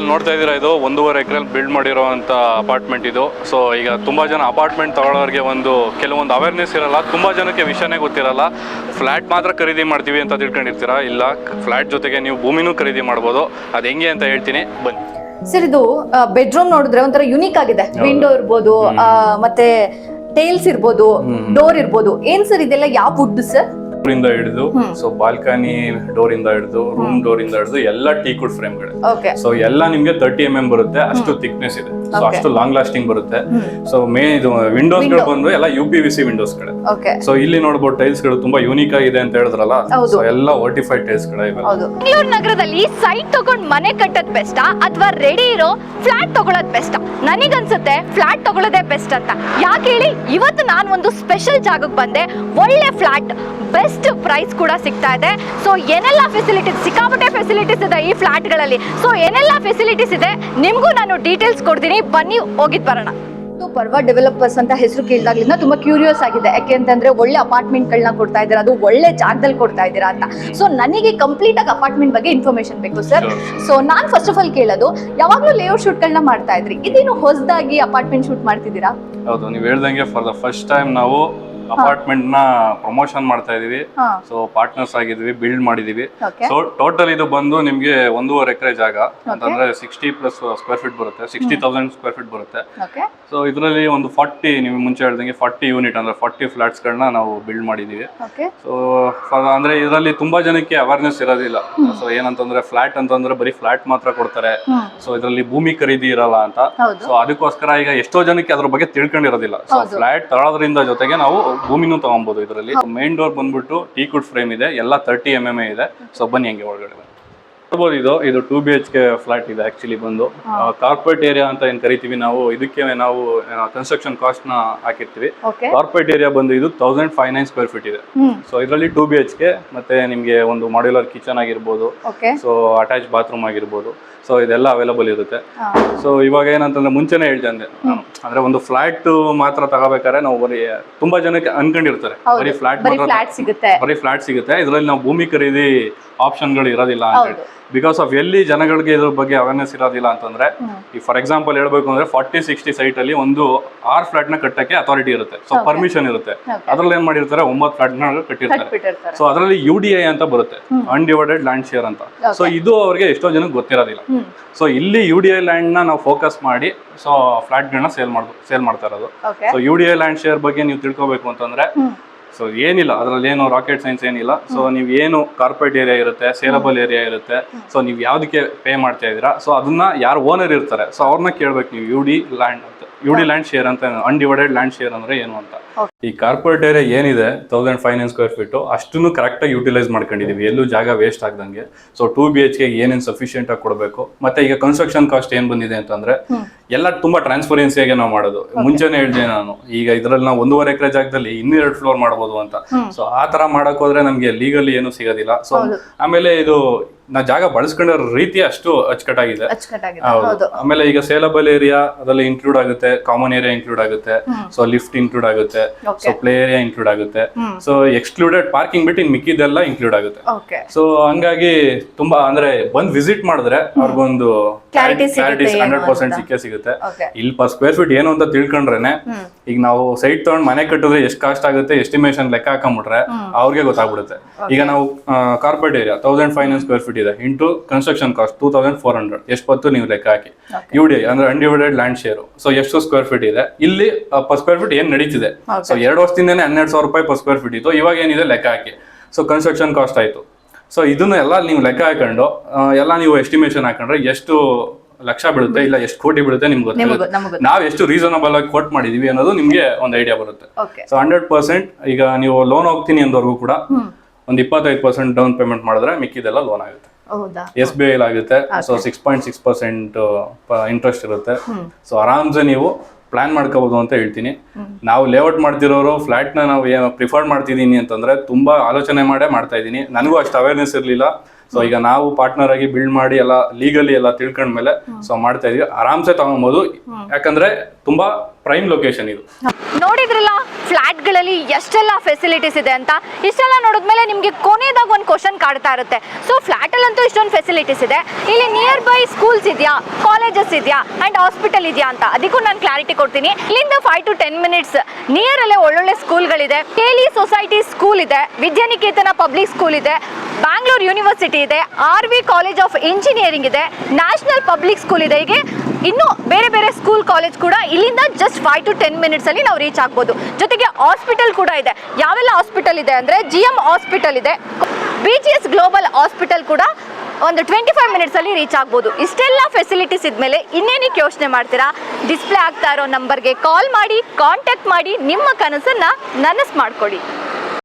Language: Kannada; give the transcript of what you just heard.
ಅಲ್ಲಿ ನೋಡ್ತಾ ಇದ್ದೀರಾ, ಇದು 1.5 ಎಕರೆಲಿ ಬಿಲ್ಡ್ ಮಾಡಿರೋವಂಥ ಅಪಾರ್ಟ್ಮೆಂಟ್ ಇದು. ಸೊ ಈಗ ತುಂಬ ಜನ ಅಪಾರ್ಟ್ಮೆಂಟ್ ತಗೊಳ್ಳೋರಿಗೆ ಕೆಲವೊಂದು ಅವೇರ್ನೆಸ್ ಇರಲ್ಲ, ತುಂಬ ಜನಕ್ಕೆ ವಿಷಯನೇ ಗೊತ್ತಿರಲ್ಲ. ಫ್ಲ್ಯಾಟ್ ಮಾತ್ರ ಖರೀದಿ ಮಾಡ್ತೀವಿ ಅಂತ ತಿಳ್ಕೊಂಡಿರ್ತೀರಾ. ಇಲ್ಲ, ಫ್ಲ್ಯಾಟ್ ಜೊತೆಗೆ ನೀವು ಭೂಮಿನೂ ಖರೀದಿ ಮಾಡ್ಬೋದು. ಅದು ಹೆಂಗೆ ಅಂತ ಹೇಳ್ತೀನಿ, ಬನ್ನಿ. ಸರ್, ಇದು ಬೆಡ್ರೂಮ್ ನೋಡಿದ್ರೆ ಒಂಥರ ಯುನಿಕ್ ಆಗಿದೆ. ವಿಂಡೋ ಇರ್ಬೋದು, ಮತ್ತೆ ಟೇಲ್ಸ್ ಇರ್ಬೋದು, ಡೋರ್ ಇರ್ಬೋದು. ಏನ್ ಸರ್ ಇದೆಲ್ಲ ಯಾವ ವುಡ್ ಸರ್? ಇಂದ ಹಿಡಿದು ಸೊ ಬಾಲ್ಕನಿ ಡೋರ್ ಇಂದ ಹಿಡಿದು ರೂಮ್ ಡೋರ್ ಇಂದ ಹಿಡಿದು ಎಲ್ಲ ಟೀಕ್ವುಡ್ ಫ್ರೇಮ್ ಗಳು. ಸೊ ಎಲ್ಲ ನಿಮ್ಗೆ 30 mm ಬರುತ್ತೆ, ಅಷ್ಟು ಥಿಕ್ನೆಸ್ ಇದೆ. ಸೊ ಅಷ್ಟು ಲಾಂಗ್ ಲಾಸ್ಟಿಂಗ್ ಬರುತ್ತೆ. ಸೊ ಇದು ವಿಂಡೋಸ್ ಗಳು ಬಂದು ಎಲ್ಲ UPVC ವಿಂಡೋಸ್ ಗಳೇ. ಸೊ ಇಲ್ಲಿ ನೋಡಬಹುದು ಟೈಲ್ಸ್ ಗಳು ತುಂಬಾ ಯೂನಿಕ್ ಆಗಿದೆ ಅಂತ ಹೇಳಿದ್ರಲ್ಲ, ಸೊ ಎಲ್ಲ ವರ್ಟಿಫೈಡ್ ಟೈಲ್ಸ್ ಗಳೇ ಇವೆ. ಬೆಂಗಳೂರು ನಗರದಲ್ಲಿ ಸೈಟ್ ತಗೊಂಡ್ ಮನೆ ಕಟ್ಟೋದ್ ಬೆಸ್ಟಾ ಅಥವಾ ರೆಡಿ ಇರೋ ಫ್ಲಾಟ್ ತಗೊಳ್ಳೋದ್ ಬೆಸ್ಟಾ? ನನಗನ್ಸುತ್ತೆ ಫ್ಲಾಟ್ ತಗೊಳ್ಳೋದೇ ಬೆಸ್ಟ್ ಅಂತ. ಯಾಕೆ ಹೇಳಿ, ಇವತ್ತು ನಾನು ಒಂದು ಸ್ಪೆಷಲ್ ಜಾಗಕ್ಕೆ ಬಂದೆ. ಒಳ್ಳೆ ಫ್ಲಾಟ್, ಬೆಸ್ಟ್ ಪ್ರೈಸ್ ಕೂಡ ಸಿಗ್ತಾ ಇದೆ. ಸೊ ಏನೆಲ್ಲ ಫೆಸಿಲಿಟೀಸ್, ಸಿಕ್ಕಾಪಟ್ಟೆ ಫೆಸಿಲಿಟೀಸ್ ಇದೆ ಈ ಫ್ಲಾಟ್ಗಳಲ್ಲಿ. ಸೊ ಏನೆಲ್ಲ ಫೆಸಿಲಿಟೀಸ್ ಇದೆ ನಿಮಗೂ ನಾನು ಡೀಟೇಲ್ಸ್ ಕೊಡ್ತೀನಿ, ಬನ್ನಿ ಹೋಗಿದ್ ಬರೋಣ. ಪರ್ವ ಡೆವಲಪರ್ಸ್ ಅಂತ ಹೆಸರು ಕೇಳಿದಾಗ್ಲಿಂದ ತುಂಬಾ ಕ್ಯೂರಿಯಸ್ ಆಗಿದೆ. ಯಾಕೆ ಅಂತಂದ್ರೆ ಒಳ್ಳೆ ಅಪಾರ್ಟ್ಮೆಂಟ್ ಗಳನ್ನ ಕೊಡ್ತಾ ಇದ್ದೀರಾ, ಅದು ಒಳ್ಳೆ ಜಾಗದಲ್ಲಿ ಕೊಡ್ತಾ ಇದ್ದೀರಾ ಅಂತ. ಸೊ ನನಗೆ ಕಂಪ್ಲೀಟ್ ಆಗಿ ಅಪಾರ್ಟ್ಮೆಂಟ್ ಬಗ್ಗೆ ಇನ್ಫಾರ್ಮೇಶನ್ ಬೇಕು sir. So non first of all ಕೇಳೋದು, ಯಾವಾಗ್ಲೂ ಲೇಔಟ್ ಶೂಟ್ ಗಳನ್ನ ಮಾಡ್ತಾ ಇದ್ರಿ, ಇದೇನು ಹೊಸದಾಗಿ ಅಪಾರ್ಟ್ಮೆಂಟ್ ಶೂಟ್ ಮಾಡ್ತಿದ್ದೀರಾ? ಹೌದು, ನೀವು ಹೇಳ್ದಂಗೆ ಫಾರ್ ದ ಫಸ್ಟ್ ಟೈಮ್ ನಾವು ಅಪಾರ್ಟ್ಮೆಂಟ್ ನ ಪ್ರಮೋಷನ್ ಮಾಡ್ತಾ ಇದೀವಿ. ಸೊ ಪಾರ್ಟ್ನರ್ಸ್ ಆಗಿದ್ವಿ, ಬಿಲ್ಡ್ ಮಾಡಿದೀವಿ. ಸೊ ಟೋಟಲ್ ಇದು ಬಂದು ನಿಮ್ಗೆ 1.5 ಎಕರೆ ಜಾಗ ಅಂತಂದ್ರೆ 60+ ಸ್ಕ್ವೇರ್ ಫೀಟ್ ಬರುತ್ತೆ, 60,000 ಸ್ಕ್ವೇರ್ ಫೀಟ್ ಬರುತ್ತೆ. ಸೊ ಇದರಲ್ಲಿ ಒಂದು 40, ನೀವು ಮುಂಚೆ ಹೇಳ್ದಂಗೆ 40 ಯೂನಿಟ್ ಅಂದ್ರೆ 40 ಫ್ಲಾಟ್ಸ್ ಗಳನ್ನ ನಾವು ಬಿಲ್ಡ್ ಮಾಡಿದೀವಿ. ಸೊ ಅಂದ್ರೆ ಇದರಲ್ಲಿ ತುಂಬಾ ಜನಕ್ಕೆ ಅವೇರ್ನೆಸ್ ಇರೋದಿಲ್ಲ. ಸೊ ಏನಂತಂದ್ರೆ ಫ್ಲಾಟ್ ಅಂತಂದ್ರೆ ಬರೀ ಫ್ಲಾಟ್ ಮಾತ್ರ ಕೊಡ್ತಾರೆ, ಸೊ ಇದರಲ್ಲಿ ಭೂಮಿ ಖರೀದಿ ಇರಲ್ಲ ಅಂತ. ಸೊ ಅದಕ್ಕೋಸ್ಕರ ಈಗ ಎಷ್ಟೋ ಜನಕ್ಕೆ ಅದ್ರ ಬಗ್ಗೆ ತಿಳ್ಕೊಂಡಿರೋದಿಲ್ಲ. ಸೊ ಫ್ಲಾಟ್ ತಗೊಳ್ಳೋದ್ರಿಂದ ಜೊತೆಗೆ ನಾವು ಭೂಮಿನೂ ತಗೊಬಹುದು. ಇದರಲ್ಲಿ ಮೇನ್ ಡೋರ್ ಬಂದ್ಬಿಟ್ಟು ಟೀಕ್ವುಡ್ ಫ್ರೇಮ್ ಇದೆ, ಎಲ್ಲ 30 mm ಇದೆ. ಸೊ ಬನ್ನಿ ಹಂಗೆ ಒಳಗಡೆ ನೋಡ್ಬೋದು. ಇದು 2 BHK ಫ್ಲಾಟ್ ಇದೆ. ಆಕ್ಚುಲಿ ಬಂದು ಕಾರ್ಪೊರೇಟ್ ಏರಿಯಾ ಅಂತ ಏನ್ ಕರಿತೀವಿ ನಾವು, ಇದಕ್ಕೆ ನಾವು ಕನ್ಸ್ಟ್ರಕ್ಷನ್ ಕಾಸ್ಟ್ ನ ಹಾಕಿರ್ತೀವಿ. ಕಾರ್ಪೊರೇಟ್ ಏರಿಯಾ ಬಂದು ಇದು 1059 ಸ್ಕ್ವೇರ್ ಫೀಟ್ ಇದೆ. ಸೊ ಇದರಲ್ಲಿ 2 BHK ಮತ್ತೆ ನಿಮ್ಗೆ ಒಂದು ಮಾಡ್ಯುಲರ್ ಕಿಚನ್ ಆಗಿರ್ಬೋದು, ಸೊ ಅಟ್ಯಾಚ್ ಬಾತ್ರೂಮ್ ಆಗಿರ್ಬೋದು. ಸೊ ಇದೆಲ್ಲ ಅವೈಲಬಲ್ ಇರುತ್ತೆ. ಸೊ ಇವಾಗ ಏನಂತಂದ್ರೆ ಮುಂಚೆನೆ ಹೇಳ್ತಂದೆ, ಅಂದ್ರೆ ಒಂದು ಫ್ಲಾಟ್ ಮಾತ್ರ ತಗೋಬೇಕಾದ್ರೆ ನಾವು ತುಂಬಾ ಜನಕ್ಕೆ ಅನ್ಕೊಂಡಿರ್ತಾರೆ ಬರೀ ಫ್ಲಾಟ್ ಸಿಗುತ್ತೆ, ಇದರಲ್ಲಿ ನಾವು ಭೂಮಿ ಖರೀದಿ ಆಪ್ಷನ್ಗಳು ಇರೋದಿಲ್ಲ ಅಂತ ಹೇಳಿ. ಬಿಕಾಸ್ ಆಫ್ ಎಲ್ಲಿ ಜನಗಳಿಗೆ ಇದ್ರ ಬಗ್ಗೆ ಅವೇರ್ನೆಸ್ ಇರೋದಿಲ್ಲ ಅಂತಂದ್ರೆ, ಈ ಫಾರ್ ಎಕ್ಸಾಂಪಲ್ ಹೇಳ್ಬೇಕು ಅಂದ್ರೆ 40-60 ಸೈಟ್ ಅಲ್ಲಿ ಒಂದು 6 ಫ್ಲಾಟ್ ನ ಕಟ್ಟಕ್ಕೆ ಅಥಾರಿಟಿ ಇರುತ್ತೆ. ಸೊ ಪರ್ಮಿಷನ್ ಇರುತ್ತೆ. ಅದ್ರಲ್ಲಿ ಏನ್ ಮಾಡಿರ್ತಾರೆ, 9 ಫ್ಲಾಟ್ ನ ಕಟ್ಟಿರ್ತಾರೆ. ಸೊ ಅದರಲ್ಲಿ UDI ಅಂತ ಬರುತ್ತೆ, ಅನ್ಡಿವೈಡೆಡ್ ಲ್ಯಾಂಡ್ ಶೇರ್ ಅಂತ. ಸೊ ಇದು ಅವ್ರಿಗೆ ಎಷ್ಟೋ ಜನಕ್ಕೆ ಗೊತ್ತಿರೋದಿಲ್ಲ. ಸೊ ಇಲ್ಲಿ UDI ಲ್ಯಾಂಡ್ ನ ನಾವು ಫೋಕಸ್ ಮಾಡಿ ಸೊ ಫ್ಲಾಟ್ ಗಳನ್ನ ಸೇಲ್ ಮಾಡ್ತಾ ಇರೋದು. ಸೊ UDI ಲ್ಯಾಂಡ್ ಶೇರ್ ಬಗ್ಗೆ ನೀವು ತಿಳ್ಕೊಬೇಕು ಅಂತಂದ್ರೆ, ಸೊ ಏನಿಲ್ಲ, ಅದರಲ್ಲಿ ಏನು ರಾಕೆಟ್ ಸೈನ್ಸ್ ಏನಿಲ್ಲ. ಸೊ ನೀವು ಏನು ಕಾರ್ಪೊರೇಟ್ ಏರಿಯಾ ಇರುತ್ತೆ, ಸೇಲಬಲ್ ಏರಿಯಾ ಇರುತ್ತೆ. ಸೊ ನೀವು ಯಾವ್ದಕ್ಕೆ ಪೇ ಮಾಡ್ತಾ ಇದ್ದೀರಾ, ಸೊ ಅದನ್ನ ಯಾರು ಓನರ್ ಇರ್ತಾರೆ, ಸೊ ಅವ್ರನ್ನ ಕೇಳ್ಬೇಕು ನೀವು. UD ಲ್ಯಾಂಡ್ ಶೇರ್ ಅಂತ, ಅನ್ಡಿವೈಡೆಡ್ ಲ್ಯಾಂಡ್ ಶೇರ್ ಅಂದ್ರೆ ಏನು ಅಂತ. ಈ ಕಾರ್ಪೊರೇಟ್ ಏರಿಯಾ ಏನಿದೆ 1059 ಸ್ಕ್ವೇರ್ ಫೀಟ್, ಅಷ್ಟನ್ನು ಕರೆಕ್ಟ್ ಆಗಿ ಯೂಟಿಲೈಸ್ ಮಾಡ್ಕೊಂಡಿದೀವಿ, ಎಲ್ಲೂ ಜಾಗ ವೇಸ್ಟ್ ಆಗ್ದಂಗೆ. ಸೊ 2 BHK ಏನೇನು ಸಫಿಶಿಯಂಟ್ ಆಗಿ ಕೊಡಬೇಕು, ಮತ್ತೆ ಈಗ ಕನ್ಸ್ಟ್ರಕ್ಷನ್ ಕಾಸ್ಟ್ ಏನ್ ಬಂದಿದೆ ಅಂತಂದ್ರೆ ಎಲ್ಲ ತುಂಬಾ ಟ್ರಾನ್ಸ್ಪರೆನ್ಸಿಯಾಗಿ ನಾವು ಮಾಡೋದು. ಮುಂಚೆನೆ ಹೇಳಿದೆ ನಾನು, ಈಗ ಇದ್ರಲ್ಲಿ ನಾವು 1.5 ಎಕರೆ ಜಾಗದಲ್ಲಿ 2 ಫ್ಲೋರ್ ಮಾಡ್ಬೋದು ಅಂತ. ಸೊ ಆ ತರ ಮಾಡಕ್ ಹೋದ್ರೆ ನಮ್ಗೆ ಲೀಗಲಿ ಏನು ಸಿಗೋದಿಲ್ಲ. ಸೊ ಆಮೇಲೆ ಇದು ನಾ ಜಾಗ ಬಳಸ್ಕೊಂಡಿರೋ ರೀತಿ ಅಷ್ಟು ಅಚ್ಚುಕಟ್ಟಾಗಿದೆ. ಹೌದು. ಆಮೇಲೆ ಈಗ ಸೇಲಬಲ್ ಏರಿಯಾ ಅದರಲ್ಲಿ ಇನ್ಕ್ಲೂಡ್ ಆಗುತ್ತೆ, ಕಾಮನ್ ಏರಿಯಾ ಇನ್ಕ್ಲೂಡ್ ಆಗುತ್ತೆ, ಸೊ ಲಿಫ್ಟ್ ಇನ್ಕ್ಲೂಡ್ ಆಗುತ್ತೆ, ಸೊ ಪ್ಲೇ ಏರಿಯಾ ಇನ್ಕ್ಲೂಡ್ ಆಗುತ್ತೆ. ಸೊ ಎಕ್ಸ್ಕ್ಲೂಡೆಡ್ ಪಾರ್ಕಿಂಗ್ ಬಿಟ್ಟು ಇನ್ ಮಿಕ್ಕಿದೆಲ್ಲ ಇನ್ಕ್ಲೂಡ್ ಆಗುತ್ತೆ. ಸೊ ಹಂಗಾಗಿ ತುಂಬಾ ಅಂದ್ರೆ ಬಂದ್ ವಿಸಿಟ್ ಮಾಡಿದ್ರೆ ಅವ್ರಿಗೊಂದು ಕ್ಲಾರಿಟಿ 100% ಸಿಗುತ್ತೆ. ಇಲ್ಲಿ ಪರ್ ಸ್ಕ್ವೇರ್ ಫೀಟ್ ಏನು ಅಂತ ತಿಳ್ಕೊಂಡ್ರೇನೆ, ಈಗ ನಾವು ಸೈಟ್ ತಗೊಂಡ್ ಮನೆ ಕಟ್ಟಿದ್ರೆ ಎಷ್ಟು ಕಾಸ್ಟ್ ಆಗುತ್ತೆ ಎಸ್ಟಿಮೇಷನ್ ಲೆಕ್ಕ ಹಾಕೊಂಡ್ಬಿಟ್ರೆ ಅವ್ರಿಗೆ ಗೊತ್ತಾಗ್ಬಿಡುತ್ತೆ. ಈಗ ನಾವು ಕಾರ್ಪೊರೇಟ್ ಏರಿಯಾ 1500 ಸ್ಕ್ವೇರ್ ಫೀಟ್ ಇದೆ ಇಂಟು ಕನ್ಸ್ಟ್ರಕ್ಷನ್ ಕಾಸ್ಟ್ 2400 ಎಷ್ಟು ಬತ್ತು ನೀವು ಲೆಕ್ಕ ಹಾಕಿ. UDI ಅಂದ್ರೆ ಅನ್ಡಿವೈಡೆಡ್ ಲ್ಯಾಂಡ್ ಶೇರ್, ಸೊ ಎಷ್ಟು ಸ್ಕ್ವೇರ್ ಫೀಟ್ ಇದೆ ಇಲ್ಲಿ ಪರ್ ಸ್ಕ್ವೇರ್ ಫೀಟ್ ಏನ್ ನಡೀತಿದೆ. ಸೊ 2 ವರ್ಷದಿಂದನೇ 12,000 ರೂಪಾಯಿ ಪರ್ ಸ್ಕ್ವೇರ್ ಫೀಟ್ ಇತ್ತು, ಇವಾಗ ಏನಿದೆ ಲೆಕ್ಕ ಹಾಕಿ. ಸೊ ಕನ್ಸ್ಟ್ರಕ್ಷನ್ ಕಾಸ್ಟ್ ಆಯ್ತು. ಸೊ ಇದನ್ನ ಎಲ್ಲ ನೀವು ಲೆಕ್ಕ ಹಾಕೊಂಡು ಎಲ್ಲ ನೀವು ಎಸ್ಟಿಮೇಷನ್ ಹಾಕೊಂಡ್ರೆ ಎಷ್ಟು ಲಕ್ಷ ಬೀಳುತ್ತೆ, ಇಲ್ಲ ಎಷ್ಟು ಕೋಟಿ ಬೀಳುತ್ತೆ ನಿಮ್ಗೆ ಗೊತ್ತಾಗುತ್ತೆ. ನಾವ್ ಎಷ್ಟು ರೀಸನಬಲ್ ಆಗಿ ಕೋಟ್ ಮಾಡಿದೀವಿ ಅನ್ನೋದು ನಿಮ್ಗೆ ಒಂದು ಐಡಿಯಾ ಬರುತ್ತೆ. ಸೊ 100% ಈಗ ನೀವು ಲೋನ್ ಹೋಗ್ತೀನಿ ಅಂದವರೆಗೂ ಕೂಡ ಒಂದು 25% ಡೌನ್ ಪೇಮೆಂಟ್ ಮಾಡಿದ್ರೆ ಮಿಕ್ಕಿದೆಲ್ಲ ಲೋನ್ ಆಗುತ್ತೆ. SBI ಆಗುತ್ತೆ. ಸೊ 6.6% ಇಂಟ್ರೆಸ್ಟ್ ಇರುತ್ತೆ. ಸೊ ಆರಾಮ್ಸೆ ನೀವು ಪ್ಲಾನ್ ಮಾಡ್ಕೋಬಹುದು ಅಂತ ಹೇಳ್ತೀನಿ. ನಾವು ಲೇಔಟ್ ಮಾಡ್ತಿರೋರು ಫ್ಲಾಟ್ ನ ನಾವು ಪ್ರಿಫರ್ ಮಾಡ್ತಿದೀನಿ ಅಂತಂದ್ರೆ ತುಂಬಾ ಆಲೋಚನೆ ಮಾಡೇ ಮಾಡ್ತಾ ಇದೀನಿ. ನನಗೂ ಅಷ್ಟು ಅವೇರ್ನೆಸ್ ಇರ್ಲಿಲ್ಲ. ಸೊ ಈಗ ನಾವು ಪಾರ್ಟ್ನರ್ ಆಗಿ ಬಿಲ್ಡ್ ಮಾಡಿ ಎಲ್ಲ ಲೀಗಲಿ ಎಲ್ಲ ತಿಳ್ಕೊಂಡ್ಮೇಲೆ ಸೊ ಮಾಡ್ತಾ ಇದೀವಿ, ಆರಾಮ್ಸೆ ತಗೊಬಹುದು. ಯಾಕಂದ್ರೆ ತುಂಬಾ ಪ್ರೈಮ್ ಲೊಕೇಶನ್ ಇದು. ನೋಡಿದ್ರಲ್ಲ ಫ್ಲಾಟ್ಗಳಲ್ಲಿ ಎಷ್ಟೆಲ್ಲ ಫೆಸಿಲಿಟೀಸ್ ಇದೆ ಅಂತ. ಇಷ್ಟೆಲ್ಲ ನೋಡಿದ್ಮೇಲೆ ನಿಮಗೆ ಕೊನೆಯದಾಗ ಒಂದು ಕ್ವಶನ್ ಕಾಡ್ತಾ ಇರುತ್ತೆ, ಸೊ ಫ್ಲಾಟಲ್ಲಂತೂ ಇಷ್ಟೊಂದು ಫೆಸಿಲಿಟೀಸ್ ಇದೆ, ಇಲ್ಲಿ ನಿಯರ್ ಬೈ ಸ್ಕೂಲ್ಸ್ ಇದೆಯಾ, ಕಾಲೇಜಸ್ ಇದೆಯಾ ಅಂಡ್ ಹಾಸ್ಪಿಟಲ್ ಇದೆಯಾ ಅಂತ. ಅದಕ್ಕೂ ನಾನು ಕ್ಲಾರಿಟಿ ಕೊಡ್ತೀನಿ. ಇಲ್ಲಿಂದ 5 to 10 minutes ನಿಯರ್ ಅಲ್ಲೇ ಒಳ್ಳೊಳ್ಳೆ ಸ್ಕೂಲ್ಗಳಿದೆ. ಕೇಲಿ ಸೊಸೈಟಿ ಸ್ಕೂಲ್ ಇದೆ, ವಿದ್ಯಾನಿಕೇತನ ಪಬ್ಲಿಕ್ ಸ್ಕೂಲ್ ಇದೆ, ಬ್ಯಾಂಗ್ಳೂರ್ ಯೂನಿವರ್ಸಿಟಿ ಇದೆ, RV ಕಾಲೇಜ್ ಆಫ್ ಇಂಜಿನಿಯರಿಂಗ್ ಇದೆ, ನ್ಯಾಷನಲ್ ಪಬ್ಲಿಕ್ ಸ್ಕೂಲ್ ಇದೆ. ಹೀಗೆ ಇನ್ನು ಬೇರೆ ಬೇರೆ ಸ್ಕೂಲ್ ಕಾಲೇಜ್ ಕೂಡ ಇಲ್ಲಿಂದ ಜಸ್ಟ್ 5 to 10 minutes ಅಲ್ಲಿ ನಾವು ರೀಚ್ ಆಗ್ಬೋದು. ಜೊತೆಗೆ ಹಾಸ್ಪಿಟಲ್ ಕೂಡ ಇದೆ. ಯಾವೆಲ್ಲ ಹಾಸ್ಪಿಟಲ್ ಇದೆ ಅಂದ್ರೆ GM ಹಾಸ್ಪಿಟಲ್ ಇದೆ, BGS ಗ್ಲೋಬಲ್ ಹಾಸ್ಪಿಟಲ್ ಕೂಡ ಒಂದು 25 minutes ಅಲ್ಲಿ ರೀಚ್ ಆಗ್ಬೋದು. ಇಷ್ಟೆಲ್ಲ ಫೆಸಿಲಿಟೀಸ್ ಇದ್ಮೇಲೆ ಇನ್ನೇನಕ್ಕೆ ಯೋಚನೆ ಮಾಡ್ತೀರಾ? ಡಿಸ್ಪ್ಲೇ ಆಗ್ತಾ ಇರೋ ನಂಬರ್ಗೆ ಕಾಲ್ ಮಾಡಿ, ಕಾಂಟ್ಯಾಕ್ಟ್ ಮಾಡಿ, ನಿಮ್ಮ ಕನಸನ್ನ ನನಸು ಮಾಡ್ಕೊಳ್ಳಿ.